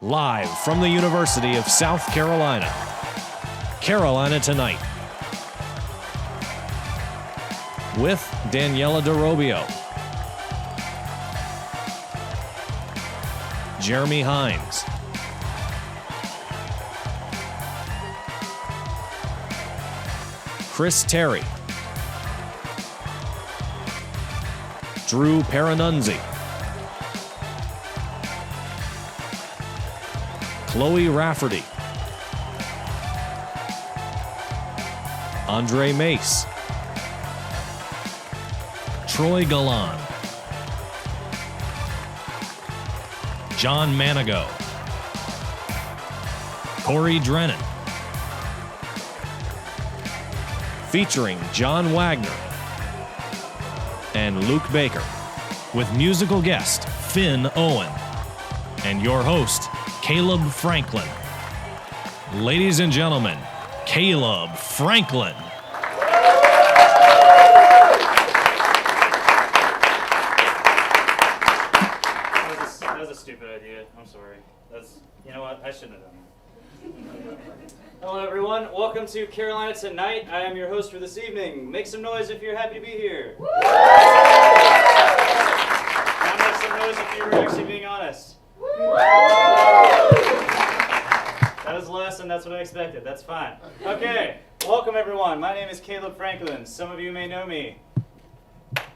Live from the University of South Carolina, Carolina Tonight, with Daniela DeRobio, Jeremy Hines, Chris Terry, Drew Paranunzi, Chloe Rafferty, Andre Mace, Troy Galan, John Manigo, Corey Drennan, featuring John Wagner and Luke Baker, with musical guest Finn Owen, and your host, Caleb Franklin. Ladies and gentlemen, Caleb Franklin. That was a stupid idea. I'm sorry. You know what? I shouldn't have done that. Hello, everyone. Welcome to Carolina Tonight. I am your host for this evening. Make some noise if you're happy to be here. Now make some noise if you were actually being honest. That was less, and that's what I expected. That's fine. Okay, welcome everyone. My name is Caleb Franklin. Some of you may know me.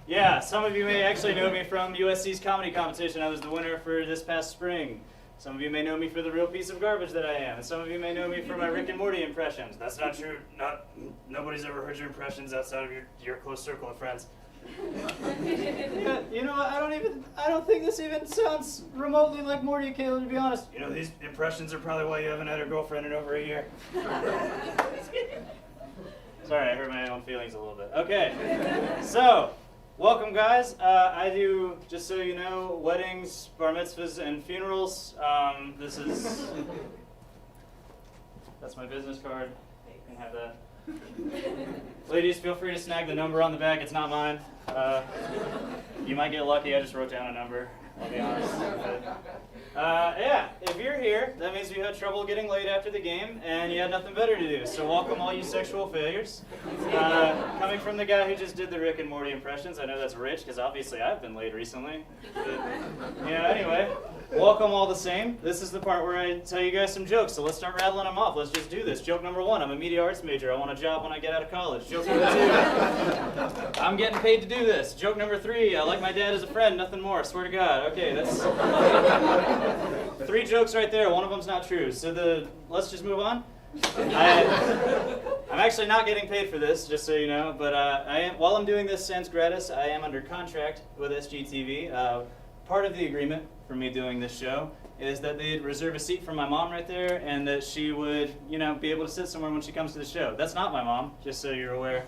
Yeah, some of you may actually know me from USC's comedy competition. I was the winner for this past spring. Some of you may know me for the real piece of garbage that I am. And some of you may know me for my Rick and Morty impressions. That's not true. Nobody's ever heard your impressions outside of your close circle of friends. Yeah, you know what? I don't think this even sounds remotely like Morty and Caleb, to be honest. You know, these impressions are probably why you haven't had a girlfriend in over a year. Sorry, I hurt my own feelings a little bit. Okay, so, welcome guys. I do, just so you know, weddings, bar mitzvahs, and funerals. That's my business card. You can have that. Ladies, feel free to snag the number on the back. It's not mine. You might get lucky. I just wrote down a number, I'll be honest. Yeah, if you're here, that means you had trouble getting laid after the game and you had nothing better to do. So welcome all you sexual failures. Coming from the guy who just did the Rick and Morty impressions, I know that's rich because obviously I've been laid recently. But, yeah, anyway, welcome all the same. This is the part where I tell you guys some jokes, so let's start rattling them off. Let's just do this. Joke number 1, I'm a media arts major. I want a job when I get out of college. Joke number 2, I'm getting paid to do this. Joke number 3, I like my dad as a friend, nothing more, I swear to God. Okay, that's 3 jokes right there. One of them's not true. So let's just move on. I'm actually not getting paid for this, just so you know, but while I'm doing this sans gratis, I am under contract with SGTV. Part of the agreement for me doing this show is that they'd reserve a seat for my mom right there and that she would, you know, be able to sit somewhere when she comes to the show. That's not my mom, just so you're aware.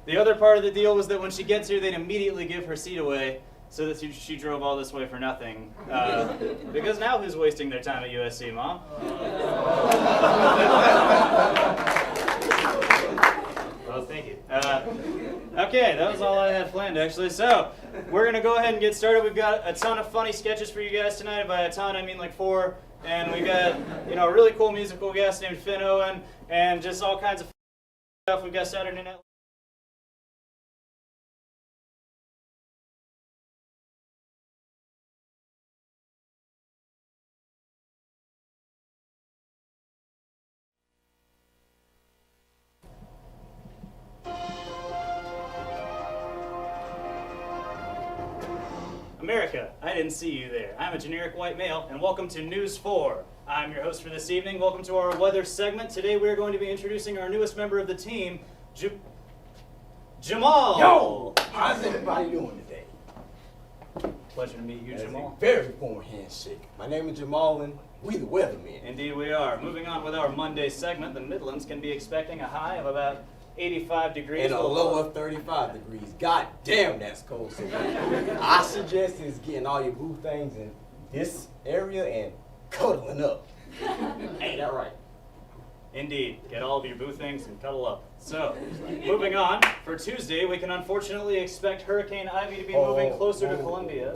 The other part of the deal was that when she gets here, they'd immediately give her seat away so that she drove all this way for nothing. Because now who's wasting their time at USC, Mom? Well, thank you. Okay, that was all I had planned, actually. So, we're going to go ahead and get started. We've got a ton of funny sketches for you guys tonight. By a ton, I mean like 4. And we got, you know, a really cool musical guest named Finn Owen, and just all kinds of stuff. We've got Saturday Night. America, I didn't see you there. I'm a generic white male, and welcome to News 4. I'm your host for this evening. Welcome to our weather segment. Today we're going to be introducing our newest member of the team, Jamal. Yo! How's everybody doing today? Pleasure to meet you, Jamal. A very formal handshake. My name is Jamal, and we the weathermen. Indeed we are. Moving on with our Monday segment, the Midlands can be expecting a high of about 85 degrees. And a low of 35 degrees. God damn, that's cold. So I suggest is getting all your boo things in this area and cuddling up. Ain't that right? Indeed. Get all of your boo things and cuddle up. So, moving on, for Tuesday, we can unfortunately expect Hurricane Ivy to be moving closer to Columbia.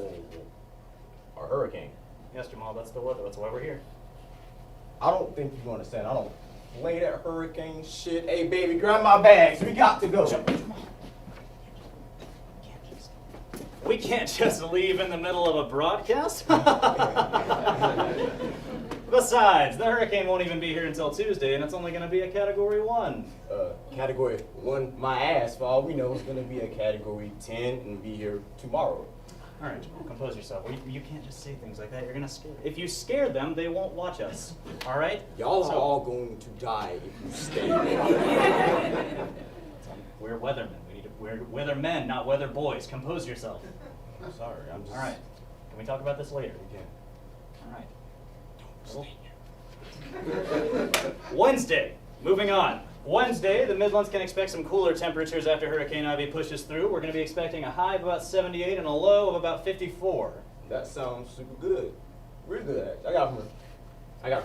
A hurricane? Yes, Jamal, that's the weather. That's why we're here. I don't think you understand. I don't play that hurricane shit. Hey, baby, grab my bags. We got to go. We can't just leave in the middle of a broadcast. Besides, the hurricane won't even be here until Tuesday, and it's only going to be a Category 1. Category 1, my ass, for all we know, is going to be a Category 10 and be here tomorrow. All right, Jamal, compose yourself. You can't just say things like that. You're going to scare. If you scare them, they won't watch us. All right? Y'all are all going to die if you stay. We're weathermen. We're weathermen, not weather boys. Compose yourself. I'm sorry, I'm just... All right. Can we talk about this later? We can. All right. Wednesday. Moving on. Wednesday, the Midlands can expect some cooler temperatures after Hurricane Ivy pushes through. We're going to be expecting a high of about 78 and a low of about 54. That sounds super good. Real good, actually. I got it from her.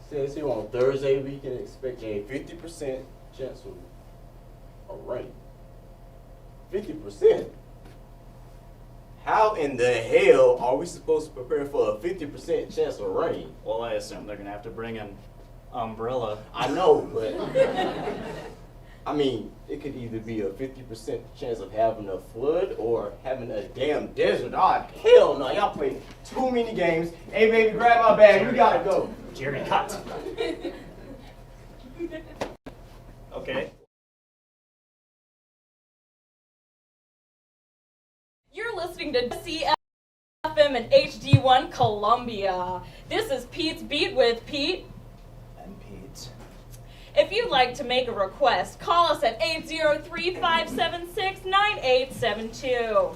Says here on Thursday, we can expect a 50% chance of rain. 50%? How in the hell are we supposed to prepare for a 50% chance of rain? Well, I assume they're going to have to bring an umbrella. I know, but I mean, it could either be a 50% chance of having a flood or having a damn desert. Oh, hell no, y'all play too many games. Hey, baby, grab my bag. Jerry, we gotta go. Jerry, cut. Okay. You're listening to CFM and HD1 Columbia. This is Pete's Beat with Pete. And Pete. If you'd like to make a request, call us at 803-576-9872.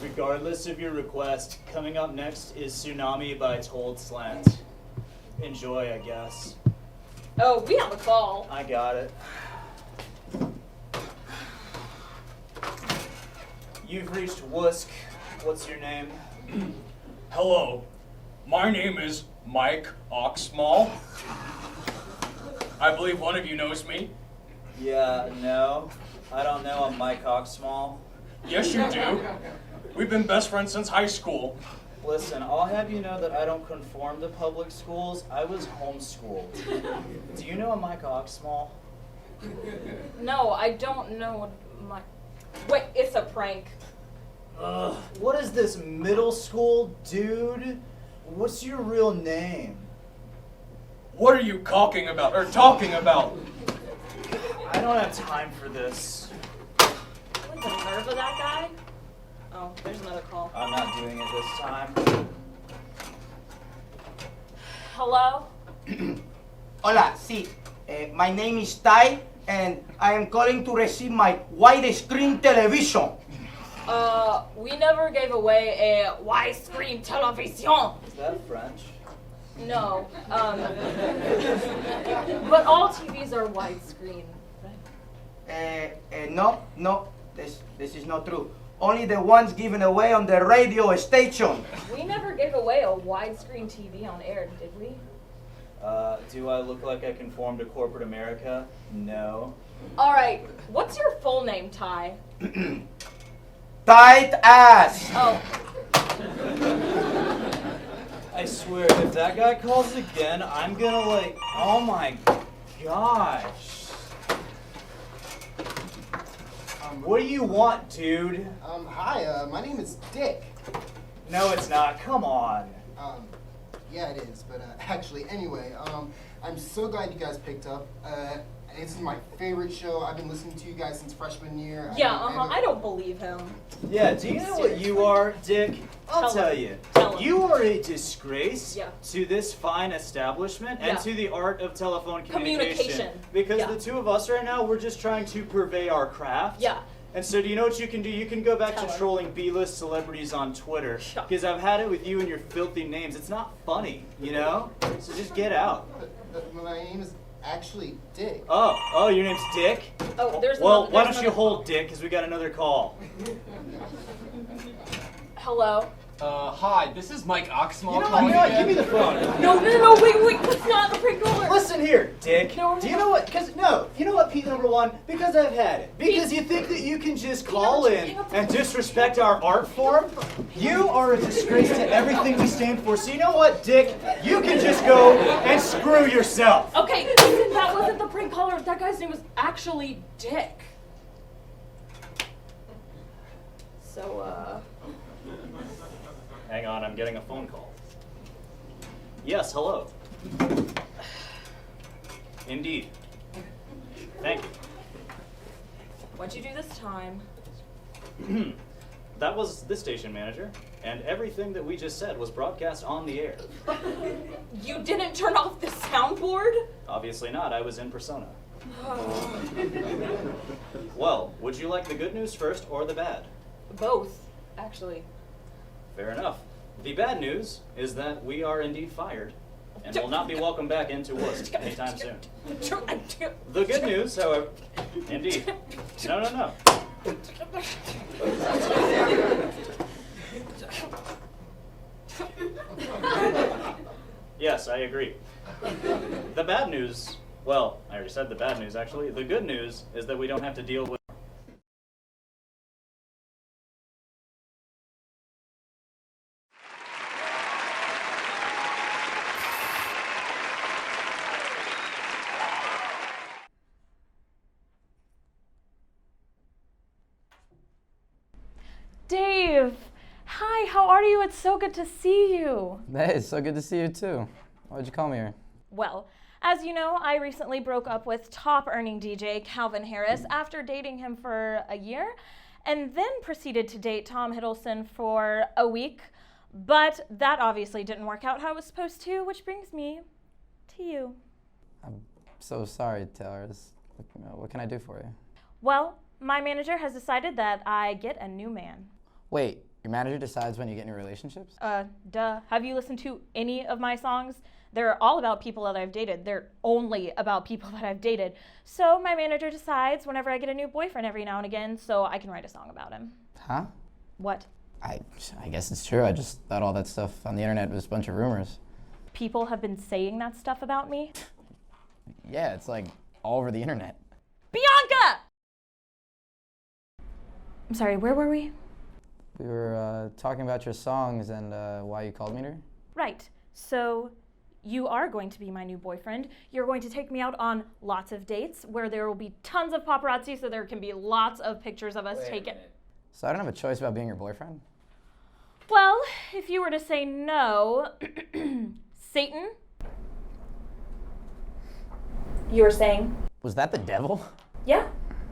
Regardless of your request, coming up next is Tsunami by Told Slant. Enjoy, I guess. Oh, we have a call. I got it. You've reached Wusk. What's your name? Hello, my name is Mike Oxmall. I believe one of you knows me. Yeah, no. I don't know a Mike Oxmall. Yes, you do. We've been best friends since high school. Listen, I'll have you know that I don't conform to public schools. I was homeschooled. Do you know a Mike Oxmall? No, I don't know my... Wait, it's a prank. Ugh, what is this, middle school, dude? What's your real name? What are you talking about? I don't have time for this. What's the nerve of that guy? Oh, there's another call. I'm not doing it this time. Hello? Hola, sí. My name is Ty, and I am calling to receive my widescreen television. We never gave away a widescreen television. Is that French? No. But all TVs are widescreen, right? No, this is not true. Only the ones given away on the radio station. We never gave away a widescreen TV on air, did we? Do I look like I conform to corporate America? No. All right. What's your full name, Ty? Tight ass. Oh. I swear, if that guy calls again, I'm gonna like, oh my gosh. What do you want, dude? Hi, my name is Dick. No, it's not. Come on. Yeah, it is, but actually, anyway, I'm so glad you guys picked up. This is my favorite show. I've been listening to you guys since freshman year. Yeah, I don't believe him. Yeah, do you know what you are, Dick? I'll tell you. Tell him. You are a disgrace Yeah. to this fine establishment and Yeah. to the art of telephone communication. Communication. Because Yeah. the two of us right now, we're just trying to purvey our craft. Yeah. And so do you know what you can do? You can go back Tell to him. trolling B-list celebrities on Twitter. Sure. Because I've had it with you and your filthy names. It's not funny, you know? So just get out. But my name is actually Dick. Oh, your name's Dick? Oh, there's Well, another, why there's don't you another hold call. Dick, because we got another call. Hello? Hi, this is Mike Oxmall. You know what? Give me the phone. No, wait, that's not the prank caller. Listen here, Dick. No, Do you know what? You know what, Pete number one? Because I've had it. Because you think that you can just call in and disrespect our art form? You are a disgrace to everything we stand for. So you know what, Dick? You can just go and screw yourself. Okay, listen, that wasn't the prank caller. That guy's name was actually Dick. So, Hang on, I'm getting a phone call. Yes, hello. Indeed. Thank you. what'd you do this time? That was the station manager, and everything that we just said was broadcast on the air. You didn't turn off the soundboard? Obviously not, I was in persona. Well, would you like the good news first or the bad? Both, actually. Fair enough. The bad news is that we are indeed fired and will not be welcomed back into work anytime soon. The good news, however, indeed. No. Yes, I agree. The bad news, well, I already said the bad news actually. The good news is that we don't have to deal with Dave! Hi, how are you? It's so good to see you. Hey, it's so good to see you too. Why'd you call me here? Well, as you know, I recently broke up with top-earning DJ Calvin Harris after dating him for a year, and then proceeded to date Tom Hiddleston for a week. But that obviously didn't work out how it was supposed to, which brings me to you. I'm so sorry, Taylor. What can I do for you? Well, my manager has decided that I get a new man. Wait, your manager decides when you get new relationships? Duh. Have you listened to any of my songs? They're all about people that I've dated. They're only about people that I've dated. So my manager decides whenever I get a new boyfriend every now and again, so I can write a song about him. Huh? What? I guess it's true. I just thought all that stuff on the internet was a bunch of rumors. People have been saying that stuff about me? Yeah, it's like all over the internet. Bianca! I'm sorry, where were we? We were talking about your songs and why you called me here. Right. So you are going to be my new boyfriend. You're going to take me out on lots of dates where there will be tons of paparazzi, so there can be lots of pictures of us taken. So I don't have a choice about being your boyfriend? Well, if you were to say no, Satan? You were saying? Was that the devil? Yeah.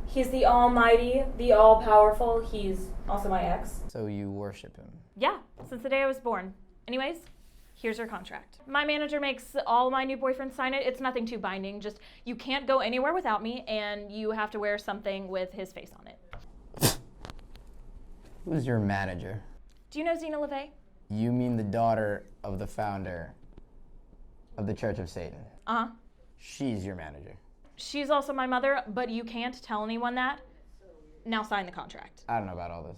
He's the almighty, the all-powerful. He's also my ex. So you worship him? Yeah, since the day I was born. Anyways, here's your contract. My manager makes all my new boyfriends sign it. It's nothing too binding. Just you can't go anywhere without me, and you have to wear something with his face on it. Who's your manager? Do you know Zena LeVay? You mean the daughter of the founder of the Church of Satan? Uh-huh. She's your manager. She's also my mother, but you can't tell anyone that. Now sign the contract. I don't know about all this.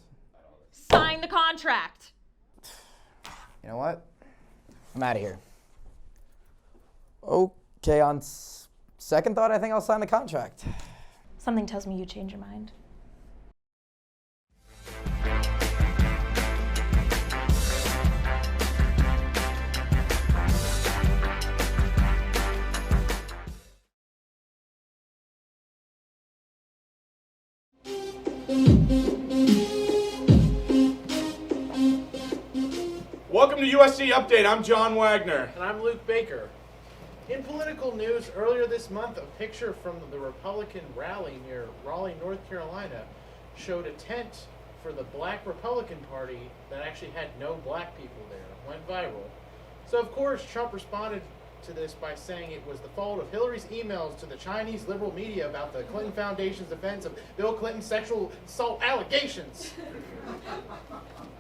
Sign the contract! You know what? I'm out of here. Okay, on second thought, I think I'll sign the contract. Something tells me you change your mind. Welcome to USC Update. I'm John Wagner. And I'm Luke Baker. In political news, earlier this month, a picture from the Republican rally near Raleigh, North Carolina, showed a tent for the Black Republican Party that actually had no black people there. It went viral. So, of course, Trump responded to this by saying it was the fault of Hillary's emails to the Chinese liberal media about the Clinton Foundation's defense of Bill Clinton's sexual assault allegations.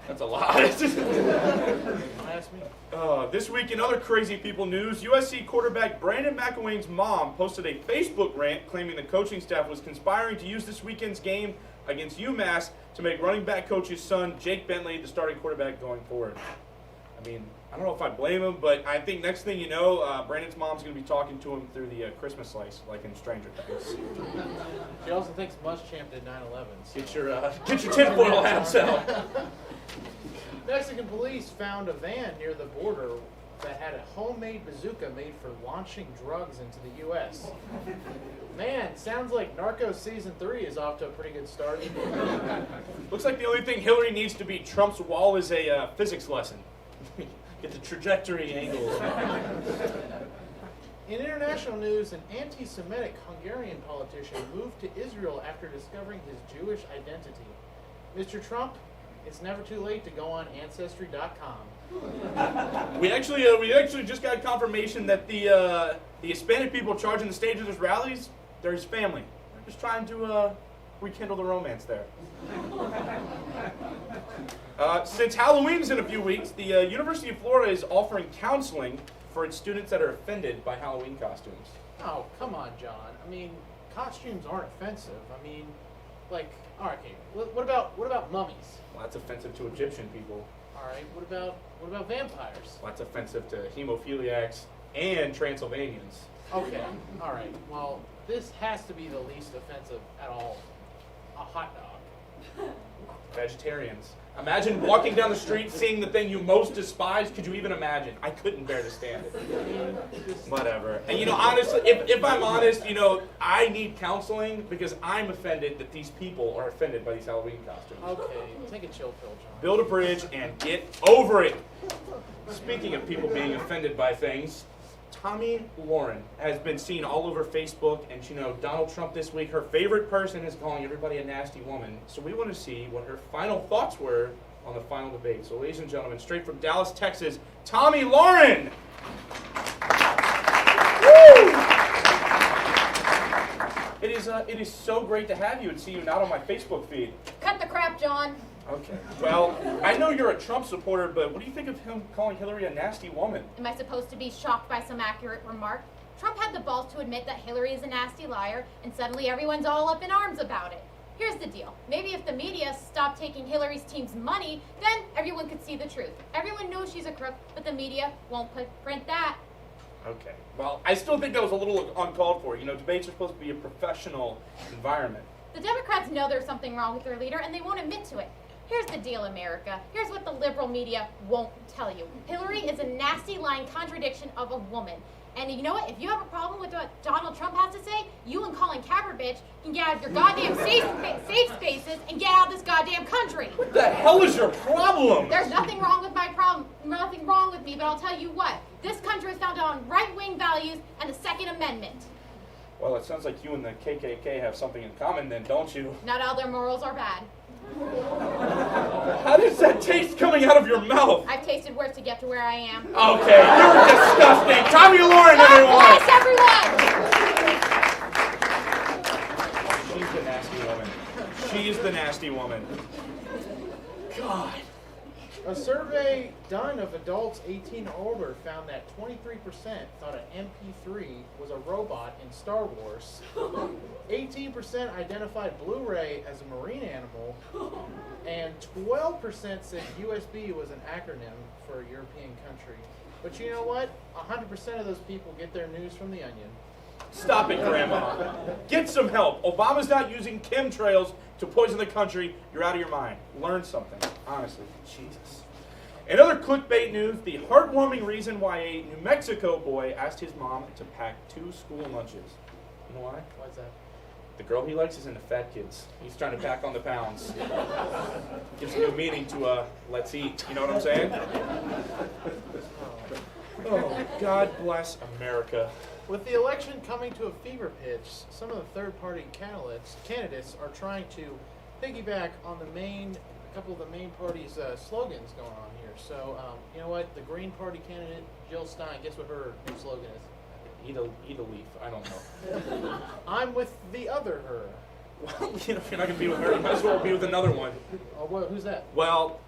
That's a lot. Ask me. This week in other crazy people news, USC quarterback Brandon McElwain's mom posted a Facebook rant claiming the coaching staff was conspiring to use this weekend's game against UMass to make running back coach's son, Jake Bentley, the starting quarterback going forward. I mean, I don't know if I blame him, but I think next thing you know, Brandon's mom's going to be talking to him through the Christmas slice, like in Stranger Things. She also thinks Muschamp did 9/11. So. Get your tinfoil hats out. Mexican police found a van near the border that had a homemade bazooka made for launching drugs into the U.S. Man, sounds like Narcos Season 3 is off to a pretty good start. Looks like the only thing Hillary needs to beat Trump's wall is a physics lesson. Get the trajectory angles. In international news, an anti-Semitic Hungarian politician moved to Israel after discovering his Jewish identity. Mr. Trump, it's never too late to go on Ancestry.com. We actually just got confirmation that the Hispanic people charging the stage of his rallies, they're his family. They're just trying to rekindle the romance there. Since Halloween's in a few weeks, the University of Florida is offering counseling for its students that are offended by Halloween costumes. Oh, come on, John. I mean, costumes aren't offensive. I mean, like, all right, okay. What about mummies? Well, that's offensive to Egyptian people. All right. What about vampires? Well, that's offensive to hemophiliacs and Transylvanians. Okay. All right. Well, this has to be the least offensive at all. A hot dog. Vegetarians. Imagine walking down the street seeing the thing you most despise. Could you even imagine? I couldn't bear to stand it. Whatever. And honestly, if I'm honest, I need counseling because I'm offended that these people are offended by these Halloween costumes. Okay, take a chill pill, John. Build a bridge and get over it. Speaking of people being offended by things, Tomi Lahren has been seen all over Facebook, and Donald Trump this week, her favorite person is calling everybody a nasty woman. So we want to see what her final thoughts were on the final debate. So ladies and gentlemen, straight from Dallas, Texas, Tomi Lahren! Woo! It is so great to have you and see you not on my Facebook feed. Cut the crap, John. Okay. Well, I know you're a Trump supporter, but what do you think of him calling Hillary a nasty woman? Am I supposed to be shocked by some accurate remark? Trump had the balls to admit that Hillary is a nasty liar, and suddenly everyone's all up in arms about it. Here's the deal. Maybe if the media stopped taking Hillary's team's money, then everyone could see the truth. Everyone knows she's a crook, but the media won't print that. Okay. Well, I still think that was a little uncalled for. Debates are supposed to be a professional environment. The Democrats know there's something wrong with their leader, and they won't admit to it. Here's the deal, America. Here's what the liberal media won't tell you. Hillary is a nasty, lying contradiction of a woman. And you know what? If you have a problem with what Donald Trump has to say, you and Colin Kaepernick can get out of your goddamn safe spaces and get out of this goddamn country. What the hell is your problem? There's nothing wrong with my problem, nothing wrong with me, but I'll tell you what. This country is founded on right-wing values and the Second Amendment. Well, it sounds like you and the KKK have something in common then, don't you? Not all their morals are bad. How does that taste coming out of your mouth? I've tasted worse to get to where I am. Okay, you're disgusting. Tomi Lahren, everyone! She's the nasty woman. She's the nasty woman. God. A survey done of adults 18 or older found that 23% thought an MP3 was a robot in Star Wars. 18% identified Blu-ray as a marine animal, and 12% said USB was an acronym for a European country. But you know what? 100% of those people get their news from The Onion. Stop it, Grandma. Get some help. Obama's not using chemtrails to poison the country. You're out of your mind. Learn something. Honestly. Jesus. In other clickbait news, the heartwarming reason why a New Mexico boy asked his mom to pack 2 school lunches. You know why? Why's that? The girl he likes is into fat kids. He's trying to pack on the pounds. Gives a new meaning to let's eat. You know what I'm saying? Oh, God bless America. With the election coming to a fever pitch, some of the third-party candidates are trying to piggyback on a couple of the main parties' slogans going on here. So, you know what? The Green Party candidate, Jill Stein, guess what her new slogan is? Eat a leaf. I don't know. I'm with the other her. Well, if you're not going to be with her, you might as well be with another one. Oh, well, who's that? Well,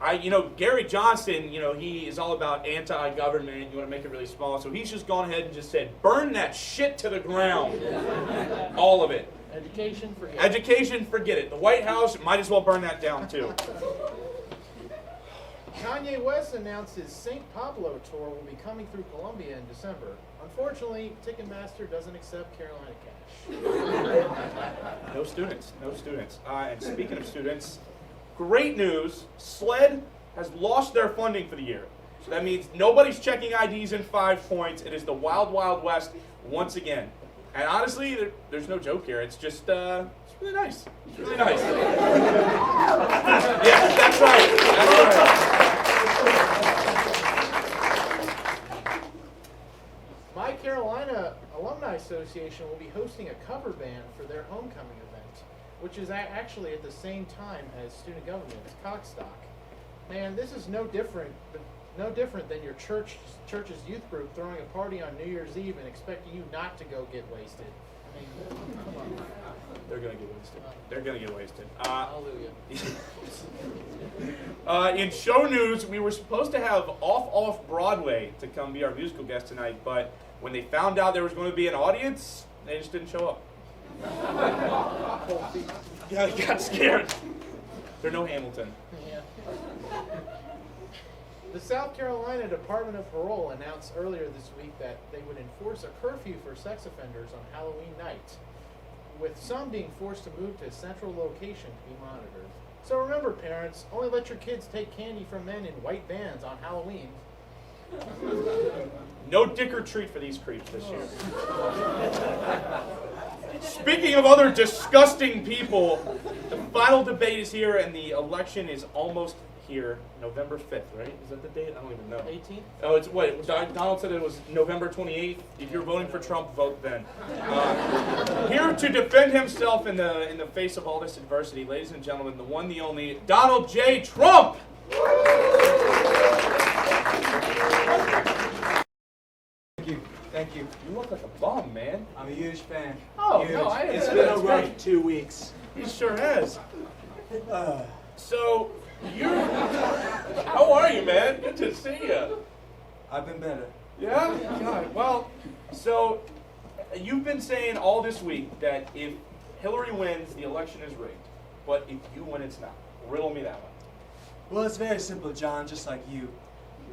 Gary Johnson, he is all about anti-government. You want to make it really small. So he's just gone ahead and just said, burn that shit to the ground. All of it. Education, forget it. Education, forget it. The White House might as well burn that down too. Kanye West announced his St. Pablo tour will be coming through Colombia in December. Unfortunately, Ticketmaster doesn't accept Carolina cash. No students, no students. And speaking of students, great news, SLED has lost their funding for the year. So that means nobody's checking IDs in 5 points. It is the Wild Wild West once again. And honestly, there's no joke here. It's just, it's really nice. It's really nice. Yeah, that's right. That's right. My Carolina Alumni Association will be hosting a cover band for their homecoming event, which is actually at the same time as student government, Cockstock. Man, this is no different than your church's youth group throwing a party on New Year's Eve and expecting you not to go get wasted. I mean, come on. They're gonna get wasted. They're gonna get wasted. Hallelujah. In show news, we were supposed to have Off Broadway to come be our musical guest tonight, but when they found out there was going to be an audience, they just didn't show up. Yeah, I got scared. They're no Hamilton. Yeah. The South Carolina Department of Parole announced earlier this week that they would enforce a curfew for sex offenders on Halloween night, with some being forced to move to a central location to be monitored. So remember, parents, only let your kids take candy from men in white vans on Halloween. No dick or treat for these creeps this year. Speaking of other disgusting people, the final debate is here and the election is almost here. November 5th, right? Is that the date? I don't even know. 18th? Oh, it's what? Donald said it was November 28th. If you're voting for Trump, vote then. Here to defend himself in the face of all this adversity, ladies and gentlemen, the one, the only, Donald J. Trump! Thank you. You look like a bum, man. I'm a huge fan. Oh, huge. no, It's been a rough 2 weeks. He sure has. So, how are you, man? Good to see you. I've been better. Yeah? God. Well, so you've been saying all this week that if Hillary wins, the election is rigged. But if you win, it's not. Riddle me that one. Well, it's very simple, John, just like you.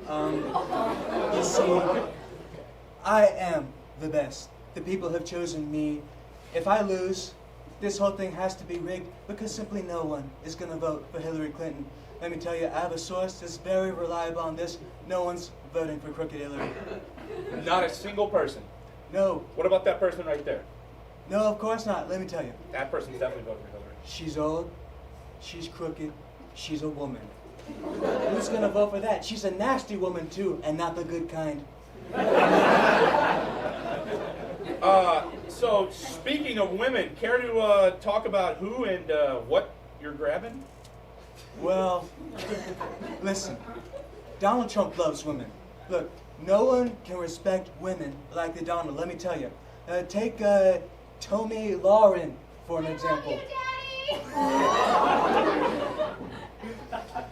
You see, I am the best. The people have chosen me. If I lose, this whole thing has to be rigged because simply no one is going to vote for Hillary Clinton. Let me tell you, I have a source that's very reliable on this. No one's voting for crooked Hillary. Not a single person? No. What about that person right there? No, of course not. Let me tell you. That person's definitely voting for Hillary. She's old. She's crooked. She's a woman. Who's going to vote for that? She's a nasty woman, too, and not the good kind. So speaking of women, care to talk about who and what you're grabbing? Well, listen, Donald Trump loves women. Look, no one can respect women like the Donald, let me tell you. Take Tommy Lauren for an example.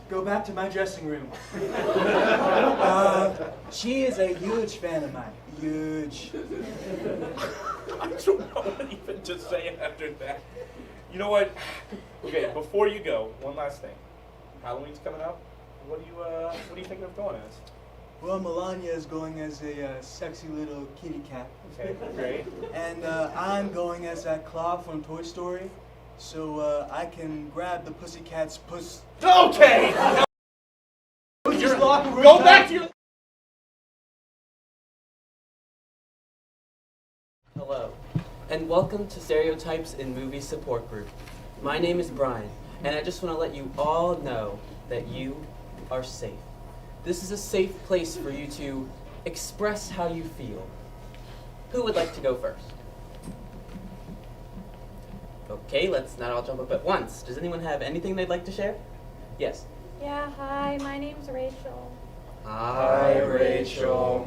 Go back to my dressing room. She is a huge fan of mine. Huge. I don't know what even to say after that. You know what? Okay, before you go, one last thing. Halloween's coming up. What are you thinking of going as? Well, Melania is going as a sexy little kitty cat. Okay, great. And I'm going as that claw from Toy Story, so I can grab the pussycat's puss. Okay! Go back to your... Hello, and welcome to Stereotypes in Movie Support Group. My name is Brian, and I just want to let you all know that you are safe. This is a safe place for you to express how you feel. Who would like to go first? Okay, let's not all jump up at once. Does anyone have anything they'd like to share? Yes. Yeah, hi, my name's Rachel. Hi, Rachel.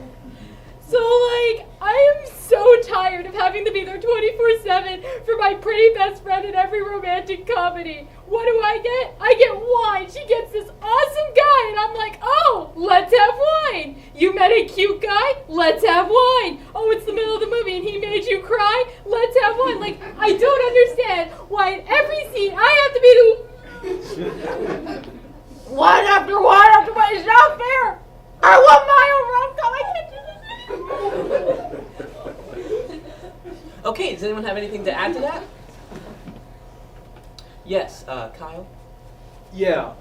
So, I am so tired of having to be there 24/7 for my pretty best friend in every romantic comedy. What do I get? I get wine. She gets this awesome guy, and I'm like, oh, let's have wine. You met a cute guy? Let's have wine. Oh, it's the middle of the movie and he made you cry? Let's have wine. Like, I don't understand why in every scene I have to be the... One after one after one. It's not fair. I want my own rom-com. I can't do this. Okay, does anyone have anything to add to that? Yes, Kyle? Yeah.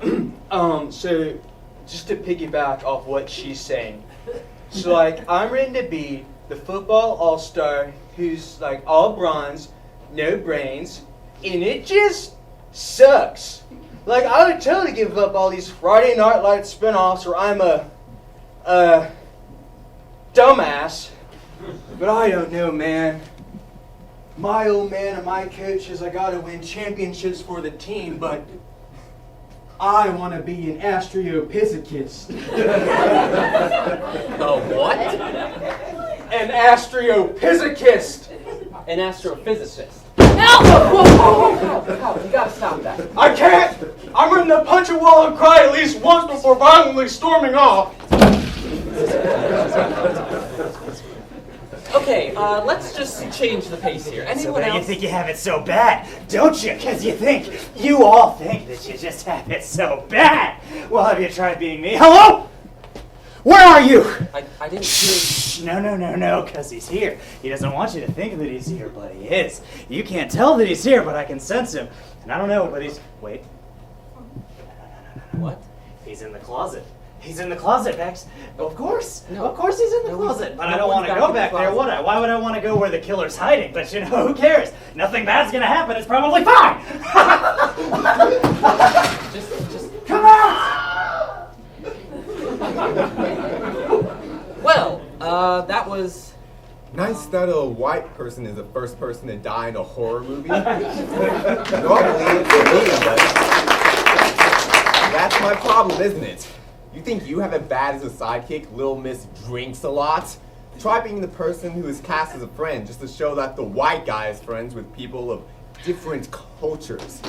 So just to piggyback off what she's saying. So like I'm ready to be the football all-star who's like all bronze, no brains, and it just sucks. Like I would totally give up all these Friday Night Lights spin-offs where I'm a dumbass. But I don't know, man. My old man and my coach says I gotta win championships for the team, but I want to be an astrophysicist. A what? An astrophysicist. An astrophysicist. No! Kyle, you gotta stop that. I can't! I'm ready to punch a wall and cry at least once before violently storming off. Okay, let's just change the pace here. Anyone So else? you think you have it so bad, don't you? Because you all think that you just have it so bad. Well, have you tried being me? Hello? Where are you? I didn't hear. No, because he's here. He doesn't want you to think that he's here, but he is. You can't tell that he's here, but I can sense him. And I don't know, but he's... Wait. What? He's in the closet. He's in the closet, Bex. Of course. No. Of course he's in the closet. But I no don't want one's to back go in the back there, closet. would I? Why would I want to go where the killer's hiding? But who cares? Nothing bad's going to happen. It's probably fine. Just come on! Well, that was... Nice that a white person is the first person to die in a horror movie. Normally it's me, but that's my problem, isn't it? You think you have it bad as a sidekick, Lil Miss drinks a lot? Try being the person who is cast as a friend just to show that the white guy is friends with people of different cultures.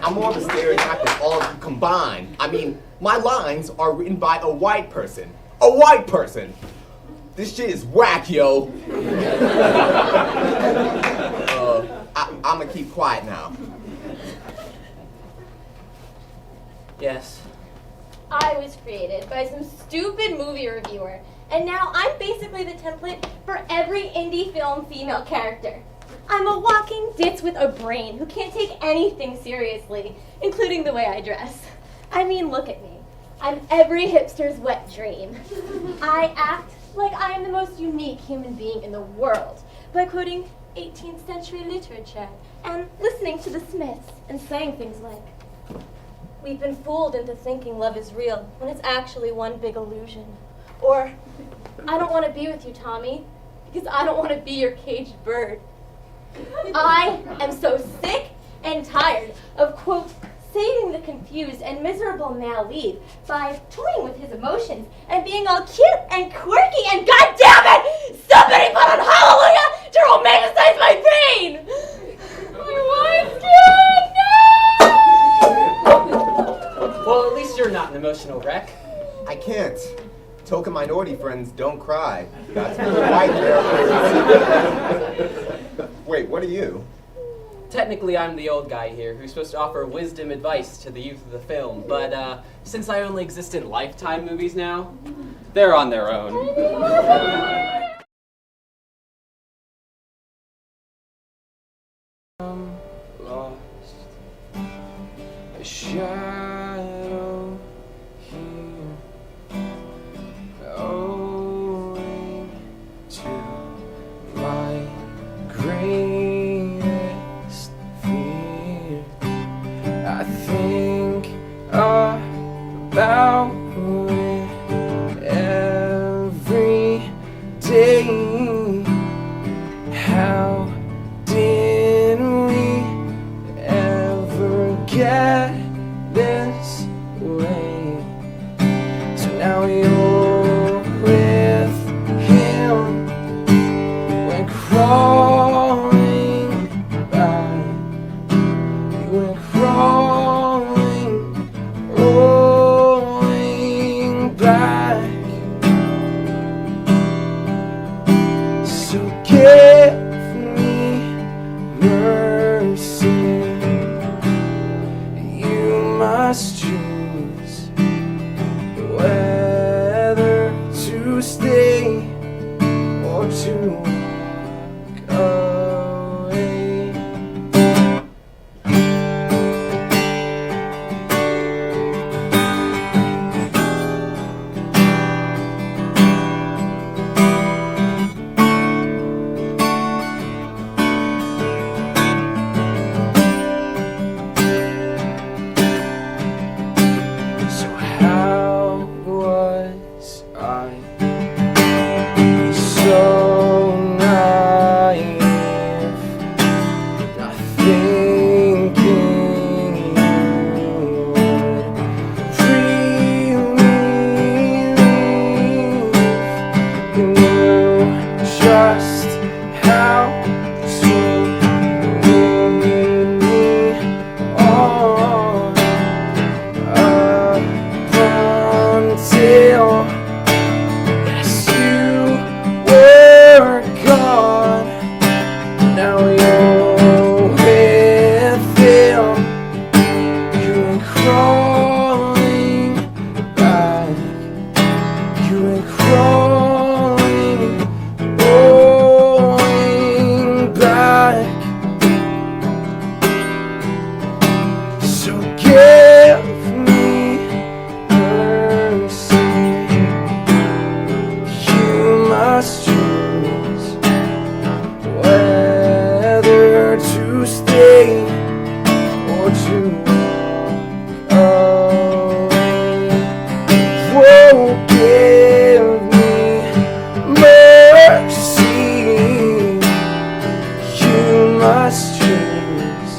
I'm more of a stereotype than all of you combined. I mean, my lines are written by a white person. A white person! This shit is whack, yo. I'm gonna keep quiet now. Yes. I was created by some stupid movie reviewer, and now I'm basically the template for every indie film female character. I'm a walking ditz with a brain who can't take anything seriously, including the way I dress. I mean, look at me. I'm every hipster's wet dream. I act like I am the most unique human being in the world by quoting 18th century literature and listening to the Smiths and saying things like, "We've been fooled into thinking love is real when it's actually one big illusion." Or, "I don't want to be with you, Tommy, because I don't want to be your caged bird." I am so sick and tired of, quote, saving the confused and miserable male lead by toying with his emotions and being all cute and quirky and goddammit, somebody put on Hallelujah to romanticize my pain! My wife's Well, at least you're not an emotional wreck. I can't. Token minority friends don't cry. That's for the white characters. Wait, what are you? Technically, I'm the old guy here who's supposed to offer wisdom advice to the youth of the film, but since I only exist in Lifetime movies now, they're on their own. Lost a shadow here, owing to my greatest fear. I think about it every day. How did we ever get this way? So now you're with him when crawling by. You went crawling, rolling back. stay or to walk away. So how was I so naive, not thinking you would really leave? You knew just how to lead me on until yes, you were gone. Now you're with him. You went crawling back. You went crawling, rolling back. So give me mercy. You must choose whether to stay or to walk away. Whoa, give me mercy. You must choose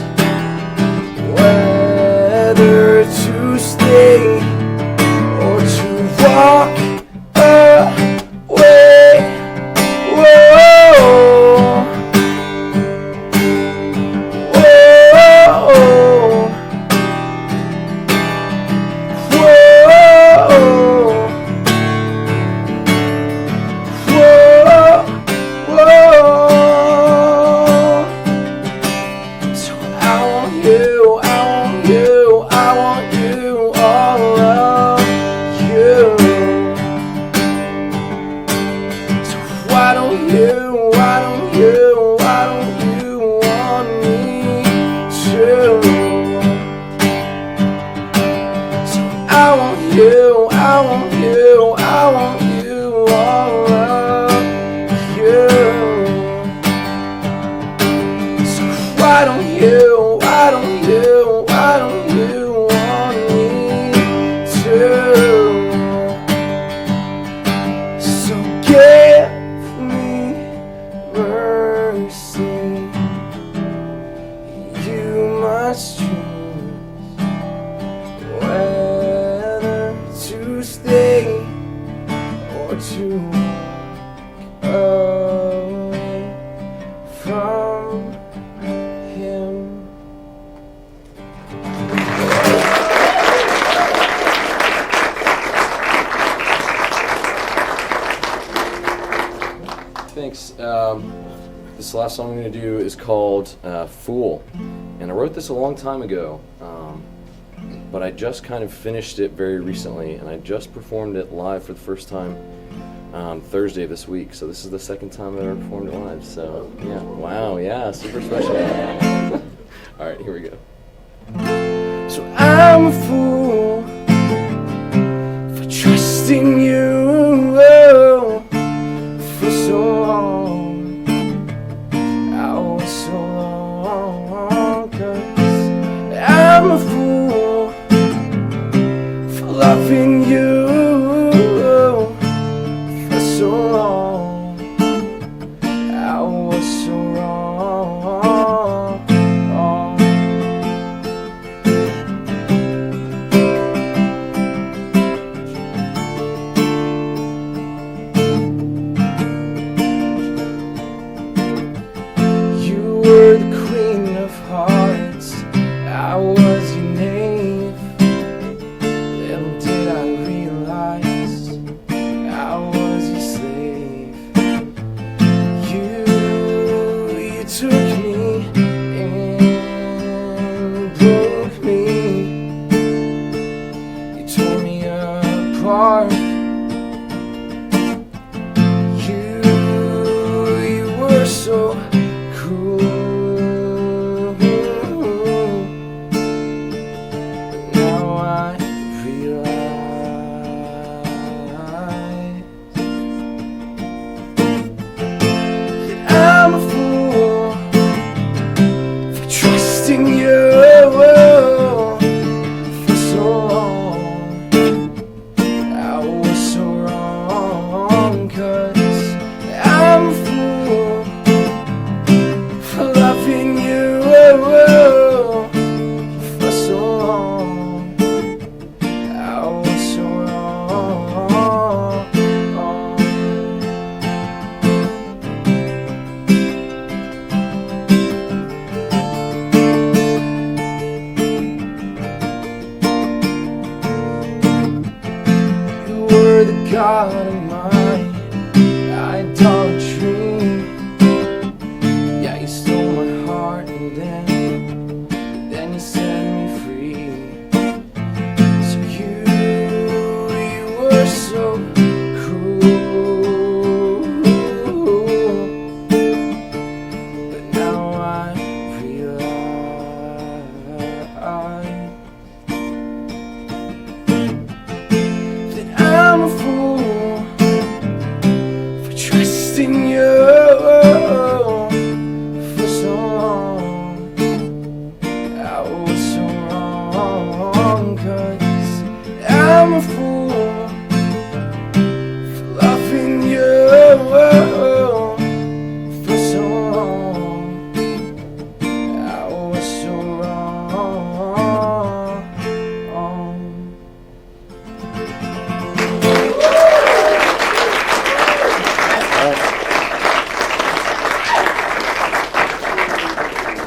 whether to stay or to walk away. Whoa, whoa, whoa. So I want you, I want you, I want you, all of you. So why don't you, why don't you, why don't you want me to? So I want you, I want you, I want you, all of you. So why don't you, why don't you, why don't you want me to? So give me mercy. You must choose whether to stay or to walk away from him. Thanks. This last song I'm going to do is called Fool. And I wrote this a long time ago, but I just kind of finished it very recently, and I just performed it live for the first time on Thursday of this week. So this is the second time I've ever performed it live. So yeah, wow, yeah, super special. All right, here we go. So I'm a fool for trusting you for so long. I was so long, 'cause I'm a fool for loving you for so long. I was so wrong. You were the queen of hearts, I was your knave. Little did I realize I was your slave.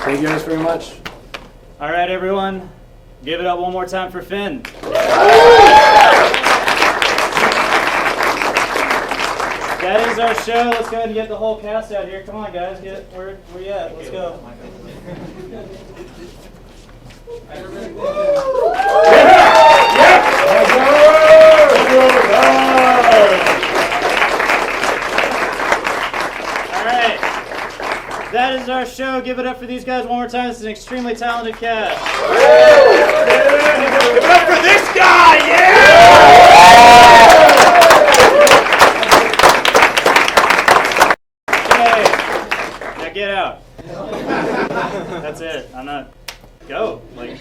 Thank you guys very much. All right, everyone. Give it up one more time for Finn. That is our show. Let's go ahead and get the whole cast out here. Come on, guys. Where you at? Let's go. All right. That is our show. Give it up for these guys one more time. This is an extremely talented cast. Give it up for this guy, yeah! Now get out. That's it. I'm not. Go. Like.